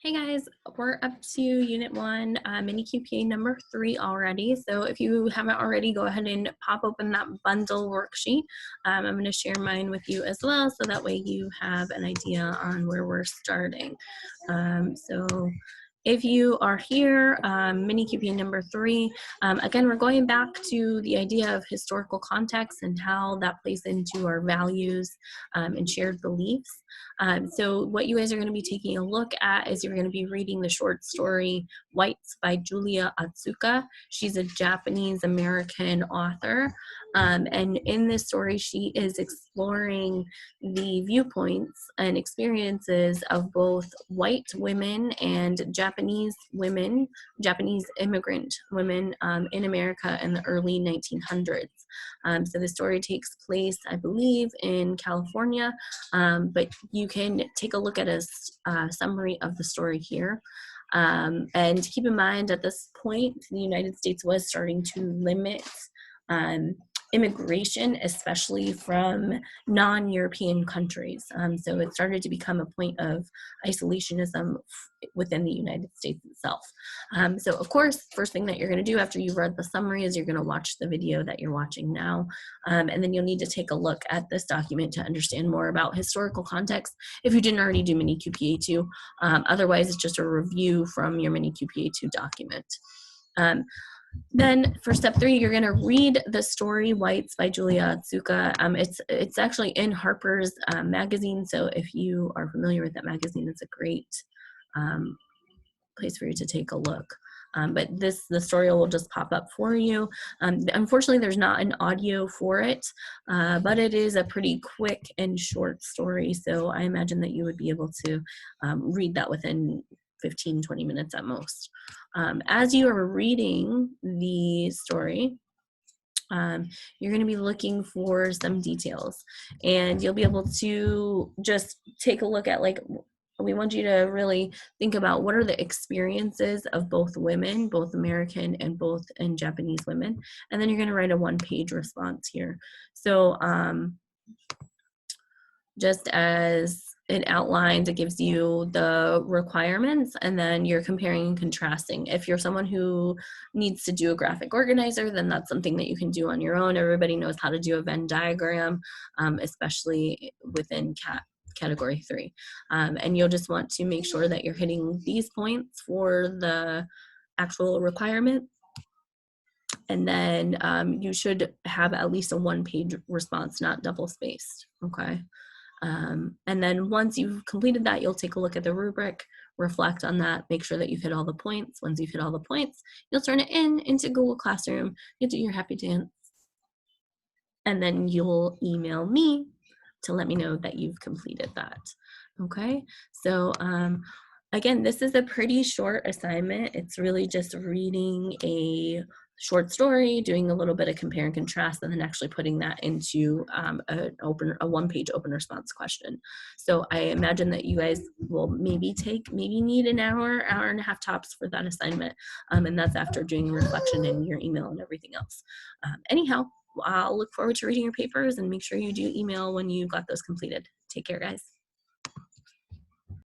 Hey guys, we're up to Unit 1, Mini QPA number 3 already. So if you haven't already, go ahead and pop open that bundle worksheet. I'm going to share mine with you as well, so that way you have an idea on where we're starting. So if you are here, Mini QPA number 3, again, we're going back to the idea of historical context and how that plays into our values and shared beliefs. So what you guys are going to be taking a look at is you're going to be reading the short story Whites by Julia Otsuka. She's a Japanese American author. And in this story, she is exploring the viewpoints and experiences of both white women and Japanese women, Japanese immigrant women in America in the early 1900s. So the story takes place, I believe, in California, but you can take a look at a summary of the story here. And keep in mind at this point, the United States was starting to limit immigration, especially from non-European countries. So it started to become a point of isolationism within the United States itself. So of course, first thing that you're going to do after you've read the summary is you're going to watch the video that you're watching now. And then you'll need to take a look at this document to understand more about historical context if you didn't already do Mini QPA 2. Otherwise, it's just a review from your Mini QPA 2 document. Then for step 3, you're going to read the story Whites by Julia Otsuka. It's actually in Harper's Magazine, so if you are familiar with that magazine, it's a great place for you to take a look. But the story will just pop up for you. Unfortunately, there's not an audio for it, but it is a pretty quick and short story, so I imagine that you would be able to read that within 15-20 minutes at most. As you are reading the story, you're going to be looking for some details, and you'll be able to just take a look at, like, we want you to really think about what are the experiences of both women, both American and Japanese women, and then you're going to write a 1-page response here. So just as it outlines, it gives you the requirements, and then you're comparing and contrasting. If you're someone who needs to do a graphic organizer, then that's something that you can do on your own. Everybody knows how to do a Venn diagram, especially within category 3. And you'll just want to make sure that you're hitting these points for the actual requirement. And then you should have at least a 1-page response, not double-spaced, okay? And then once you've completed that, you'll take a look at the rubric, reflect on that, make sure that you've hit all the points. Once you've hit all the points, you'll turn it into Google Classroom, you'll do your happy dance, and then you'll email me to let me know that you've completed that, okay? So again, this is a pretty short assignment. It's really just reading a short story, doing a little bit of compare and contrast, and then actually putting that into a 1-page open response question. So I imagine that you guys will maybe need an hour and a half tops for that assignment, and that's after doing reflection in your email and everything else. Anyhow, I'll look forward to reading your papers, and make sure you do email when you got those completed. Take care, guys.